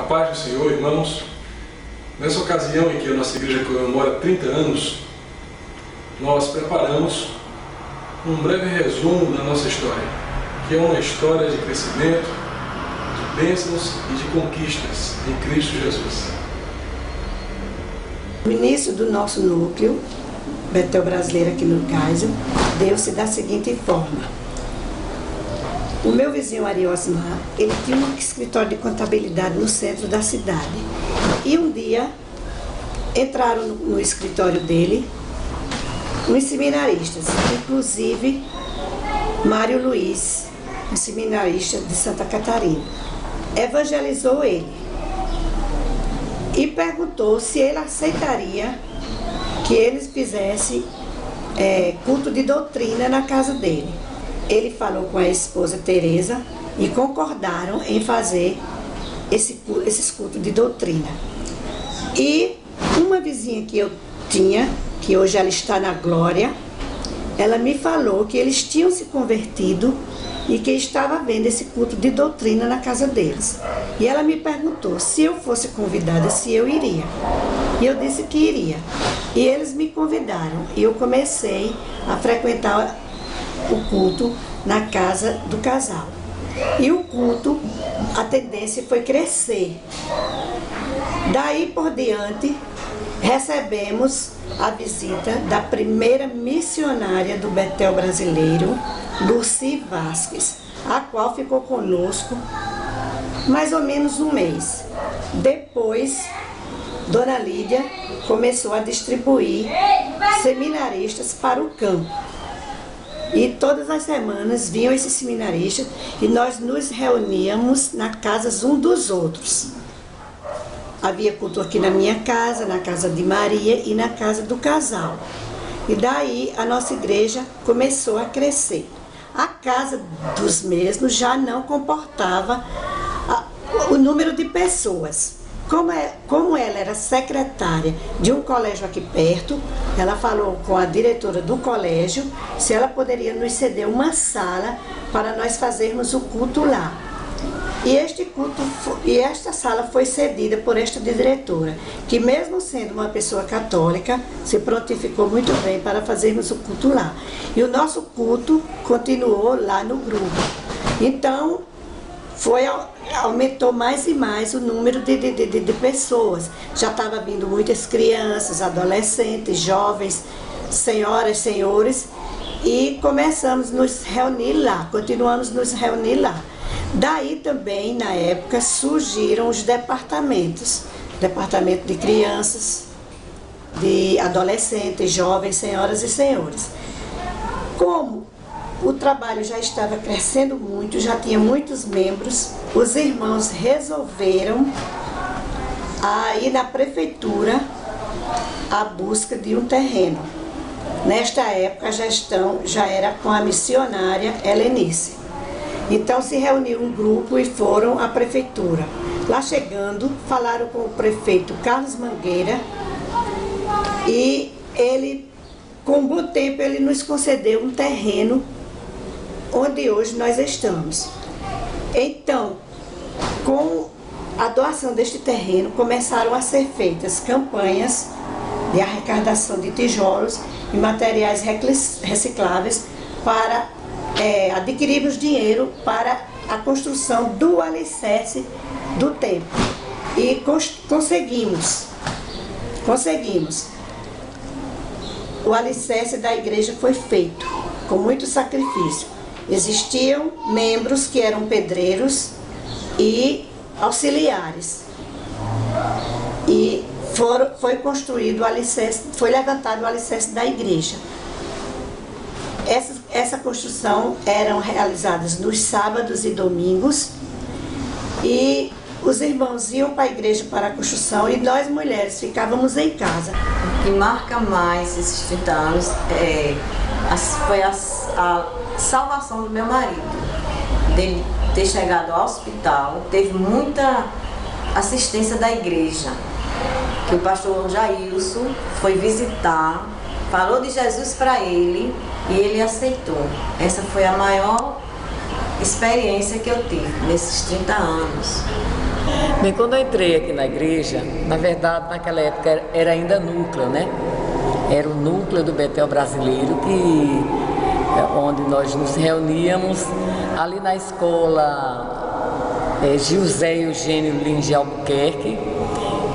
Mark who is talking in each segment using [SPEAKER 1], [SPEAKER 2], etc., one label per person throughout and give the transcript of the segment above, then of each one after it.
[SPEAKER 1] paz do Senhor, irmãos. Nessa ocasião em que a nossa igreja comemora 30 anos, nós preparamos um breve resumo da nossa história, que é uma história de crescimento, de bênçãos e de conquistas em Cristo Jesus.
[SPEAKER 2] O início do nosso núcleo, Betel Brasileiro aqui no Geisel, deu-se da seguinte forma. O meu vizinho Ariosmar, ele tinha um escritório de contabilidade no centro da cidade. E um dia, entraram no escritório dele uns seminaristas, inclusive Mário Luiz, um seminarista de Santa Catarina. Evangelizou ele e perguntou se ele aceitaria que eles fizessem culto de doutrina na casa dele. Ele falou com a esposa Teresa e concordaram em fazer esses cultos de doutrina. E uma vizinha que eu tinha, que hoje ela está na glória, ela me falou que eles tinham se convertido e que estava vendo esse culto de doutrina na casa deles. E ela me perguntou se eu fosse convidada, se eu iria. E eu disse que iria. E eles me convidaram e eu comecei a frequentar o culto na casa do casal. E o culto, a tendência foi crescer. Daí por diante, recebemos a visita da primeira missionária do Betel Brasileiro, Lucy Vasques, a qual ficou conosco mais ou menos um mês. Depois, Dona Lídia começou a distribuir seminaristas para o campo. E todas as semanas vinham esses seminaristas e nós nos reuníamos na casa um dos outros. Havia culto aqui na minha casa, na casa de Maria e na casa do casal. E daí a nossa igreja começou a crescer. A casa dos mesmos já não comportava o número de pessoas. Como ela era secretária de um colégio aqui perto, ela falou com a diretora do colégio se ela poderia nos ceder uma sala para nós fazermos o culto lá. E esta sala foi cedida por esta diretora, que mesmo sendo uma pessoa católica, se prontificou muito bem para fazermos o culto lá. E o nosso culto continuou lá no grupo. Então, aumentou mais e mais o número de pessoas. Já estava vindo muitas crianças, adolescentes, jovens, senhoras, senhores, e começamos a nos reunir lá, continuamos a nos reunir lá. Daí também, na época, surgiram os departamentos. Departamento de crianças, de adolescentes, jovens, senhoras e senhores. Como o trabalho já estava crescendo muito, já tinha muitos membros, os irmãos resolveram ir na prefeitura à busca de um terreno. Nesta época a gestão já era com a missionária Helenice. Então se reuniu um grupo e foram à prefeitura. Lá chegando, falaram com o prefeito Carlos Mangueira e ele, com um bom tempo, ele nos concedeu um terreno onde hoje nós estamos. Então, com a doação deste terreno, começaram a ser feitas campanhas de arrecadação de tijolos e materiais recicláveis para adquirirmos dinheiro para a construção do alicerce do templo. E conseguimos. O alicerce da igreja foi feito com muito sacrifício. Existiam membros que eram pedreiros e auxiliares. E foi construído o alicerce, foi levantado o alicerce da igreja. Essa construção eram realizadas nos sábados e domingos e os irmãos iam para a igreja para a construção e nós mulheres ficávamos em casa.
[SPEAKER 3] O que marca mais esses 30 anos foi a salvação do meu marido, dele ter chegado ao hospital. Teve muita assistência da igreja, que o pastor Jailson foi visitar, falou de Jesus para ele e ele aceitou. Essa foi a maior experiência que eu tive nesses 30 anos.
[SPEAKER 4] Bem, quando eu entrei aqui na igreja, na verdade, naquela época era ainda núcleo, né? Era o núcleo do Betel Brasileiro, onde nós nos reuníamos ali na escola José Eugênio Lins de Albuquerque,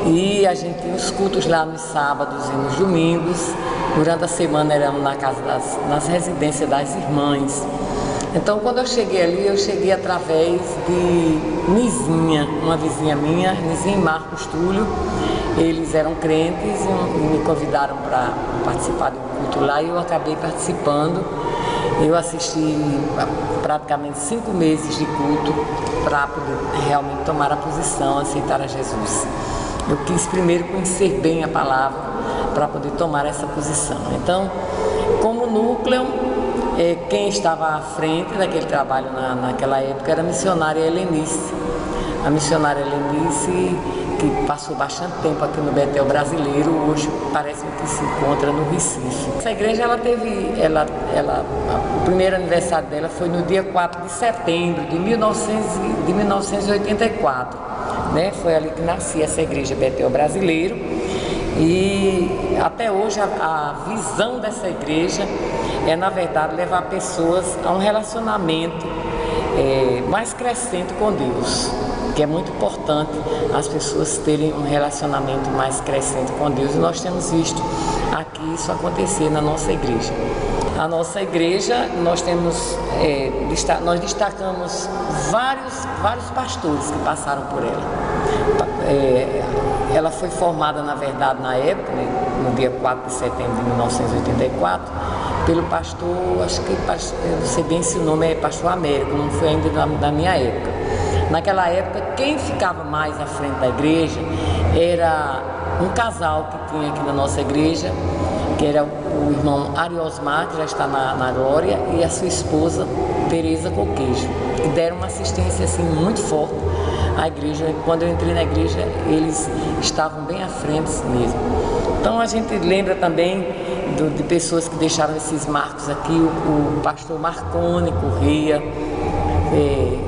[SPEAKER 4] e a gente tinha os cultos lá nos sábados e nos domingos. Durante a semana éramos nas residências das irmãs. Então, quando eu cheguei ali, eu cheguei através de Nizinha, uma vizinha minha, Nizinha e Marcos Túlio. Eles eram crentes e me convidaram para participar do culto lá, e eu acabei participando. Eu assisti praticamente 5 meses de culto para poder realmente tomar a posição, aceitar a Jesus. Eu quis primeiro conhecer bem a palavra para poder tomar essa posição. Então, como núcleo, quem estava à frente daquele trabalho naquela época era a missionária Helenice. A missionária Helenice, que passou bastante tempo aqui no Betel Brasileiro, hoje parece que se encontra no Recife. Essa igreja, o primeiro aniversário dela foi no dia 4 de setembro de 1984. Né? Foi ali que nascia essa igreja Betel Brasileiro. E até hoje a visão dessa igreja é, na verdade, levar pessoas a um relacionamento mais crescente com Deus, que é muito importante as pessoas terem um relacionamento mais crescente com Deus, e nós temos visto aqui isso acontecer na nossa igreja. A nossa igreja, nós destacamos vários pastores que passaram por ela. Ela foi formada, na verdade, na época, né, no dia 4 de setembro de 1984, pelo pastor, acho que, eu não sei bem se o nome é pastor Américo, não foi ainda da minha época. Naquela época, quem ficava mais à frente da igreja era um casal que tinha aqui na nossa igreja, que era o irmão Ariosmar, que já está na glória, e a sua esposa, Tereza Coquejo, que deram uma assistência assim, muito forte à igreja. Quando eu entrei na igreja, eles estavam bem à frente mesmo. Então a gente lembra também de pessoas que deixaram esses marcos aqui, o pastor Marcone Correia.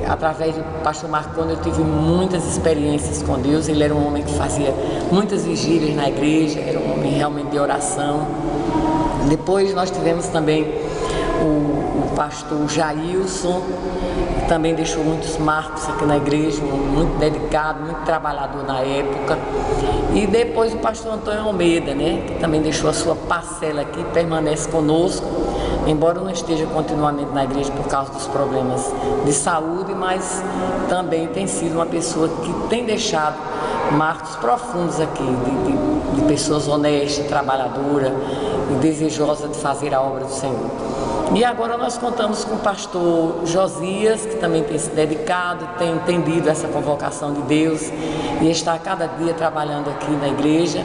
[SPEAKER 4] Através do pastor Marcone eu tive muitas experiências com Deus. Ele era um homem que fazia muitas vigílias na igreja, era um homem realmente de oração. Depois nós tivemos também o pastor Jailson, que também deixou muitos marcos aqui na igreja, muito dedicado, muito trabalhador na época. E depois o pastor Antônio Almeida, né, que também deixou a sua parcela aqui, permanece conosco, embora não esteja continuamente na igreja por causa dos problemas de saúde, mas também tem sido uma pessoa que tem deixado marcos profundos aqui, de pessoas honestas, trabalhadoras e desejosas de fazer a obra do Senhor. E agora nós contamos com o pastor Josias, que também tem se dedicado, tem entendido essa convocação de Deus e está cada dia trabalhando aqui na igreja.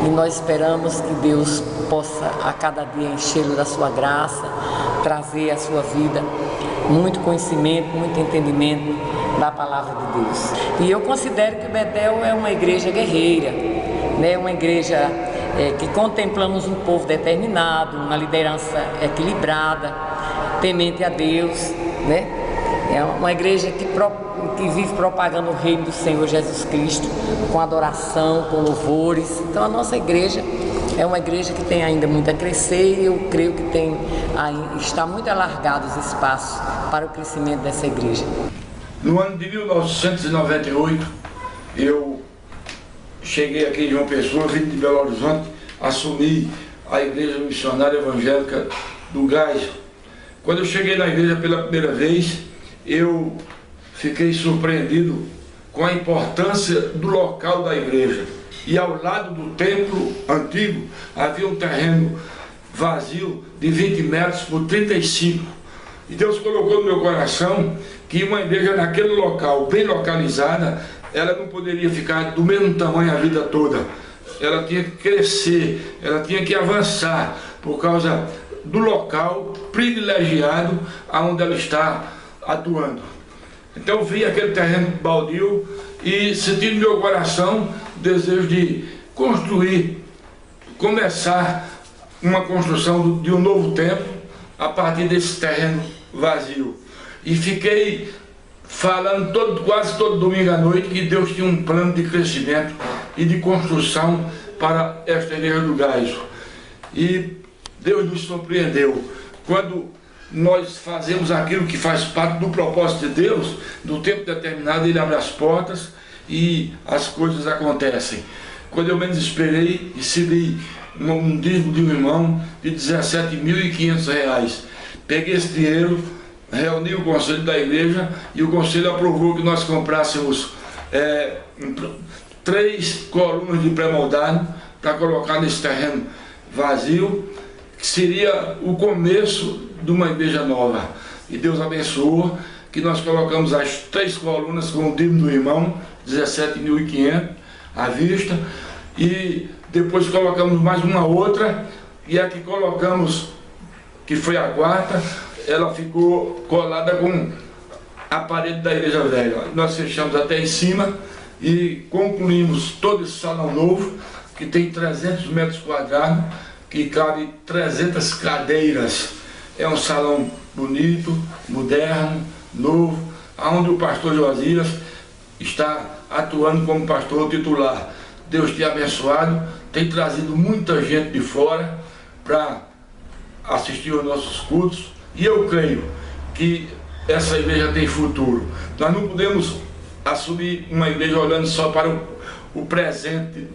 [SPEAKER 4] E nós esperamos que Deus possa a cada dia enchê-lo da sua graça, trazer à sua vida muito conhecimento, muito entendimento da palavra de Deus. E eu considero que o Betel é uma igreja guerreira, né? Uma igreja que contemplamos um povo determinado, uma liderança equilibrada, temente a Deus, né? É uma igreja que vive propagando o reino do Senhor Jesus Cristo, com adoração, com louvores. Então a nossa igreja é uma igreja que tem ainda muito a crescer, e eu creio que está muito alargado os espaços para o crescimento dessa igreja.
[SPEAKER 5] No ano de 1998, eu cheguei aqui de uma pessoa, vim de Belo Horizonte, assumi a Igreja Missionária Evangélica do Gás. Quando eu cheguei na igreja pela primeira vez, eu fiquei surpreendido com a importância do local da igreja. E ao lado do templo antigo havia um terreno vazio de 20 metros por 35. E Deus colocou no meu coração que uma igreja naquele local, bem localizada, ela não poderia ficar do mesmo tamanho a vida toda. Ela tinha que crescer, ela tinha que avançar, por causa do local privilegiado aonde ela está atuando. Então eu vi aquele terreno baldio e senti no meu coração o desejo de começar uma construção de um novo templo a partir desse terreno vazio. e fiquei falando quase todo domingo à noite que Deus tinha um plano de crescimento e de construção para esta igreja do Gaizo. E Deus nos surpreendeu. Quando nós fazemos aquilo que faz parte do propósito de Deus, no tempo determinado Ele abre as portas e as coisas acontecem. Quando eu menos esperei, recebi um dízimo de um irmão de R$17.500. Peguei esse dinheiro, reuni o conselho da igreja e o conselho aprovou que nós comprássemos 3 colunas de pré-moldado para colocar nesse terreno vazio, que seria o começo de uma igreja nova. E Deus abençoou que nós colocamos as 3 colunas com o dízimo do irmão, R$17.500 à vista, e depois colocamos mais uma outra, e a que colocamos, que foi a 4ª, ela ficou colada com a parede da igreja velha. Nós fechamos até em cima e concluímos todo esse salão novo, que tem 300 metros quadrados, que cabe 300 cadeiras. É um salão bonito, moderno, novo, onde o pastor Josias está atuando como pastor titular. Deus tem abençoado, tem trazido muita gente de fora para assistir aos nossos cultos, e eu creio que essa igreja tem futuro. Nós não podemos assumir uma igreja olhando só para o presente.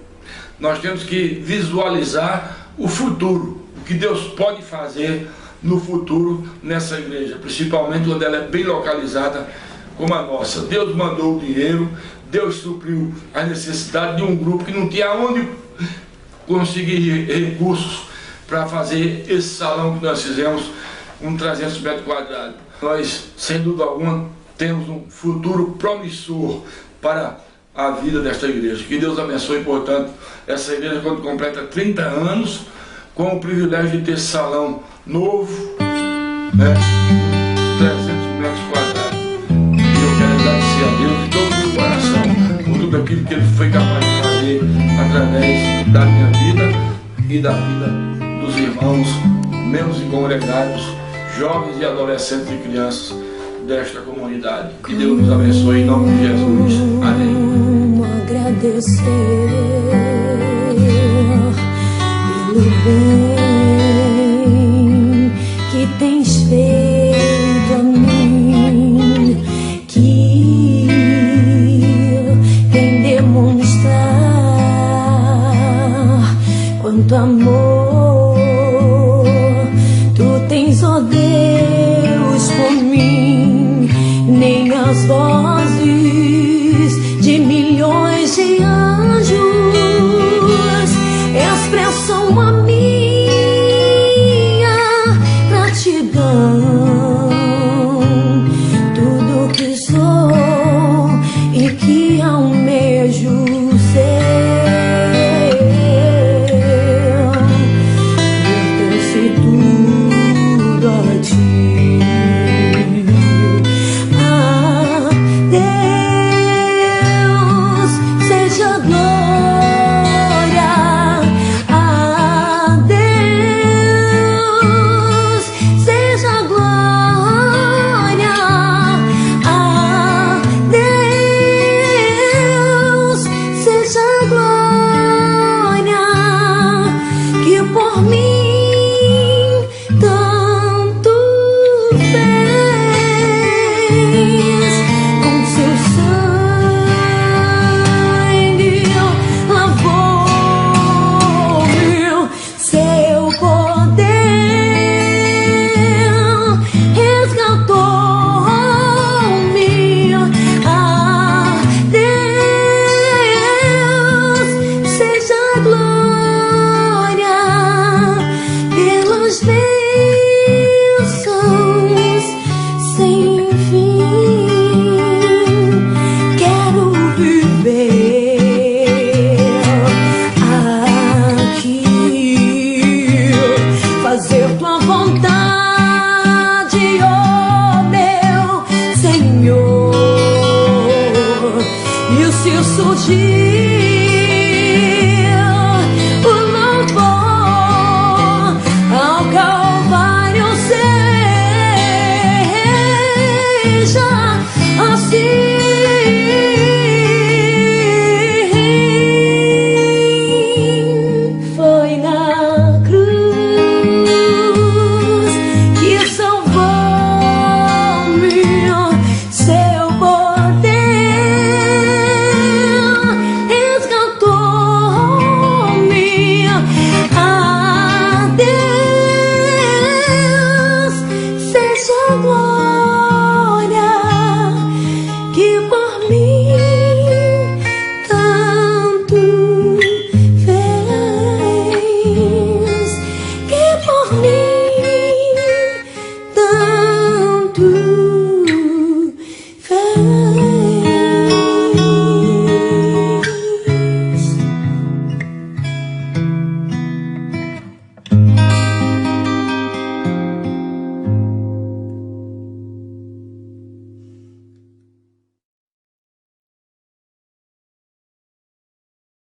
[SPEAKER 5] Nós temos que visualizar o futuro, o que Deus pode fazer no futuro nessa igreja, principalmente quando ela é bem localizada como a nossa. Deus mandou o dinheiro, Deus supriu a necessidade de um grupo que não tinha onde conseguir recursos para fazer esse salão que nós fizemos, com 300 metros quadrados. Nós, sem dúvida alguma, temos um futuro promissor para a vida desta igreja. Que Deus abençoe, portanto, essa igreja quando completa 30 anos, com o privilégio de ter salão novo, 300 metros quadrados. E eu quero agradecer a Deus de todo o meu coração por tudo aquilo que Ele foi capaz de fazer através da minha vida e da vida dos irmãos, meus congregados, jovens e adolescentes e crianças desta comunidade. Que Deus nos abençoe em nome de Jesus. Amém.
[SPEAKER 6] Agradecer pelo bem que tens feito a mim, que tem demonstrar quanto amor tu tens, ó Deus, por mim. Nem as vozes de milhões de anjos expressam a minha gratidão. Tudo que sou e que almejo ser pertence tudo a ti. que por mim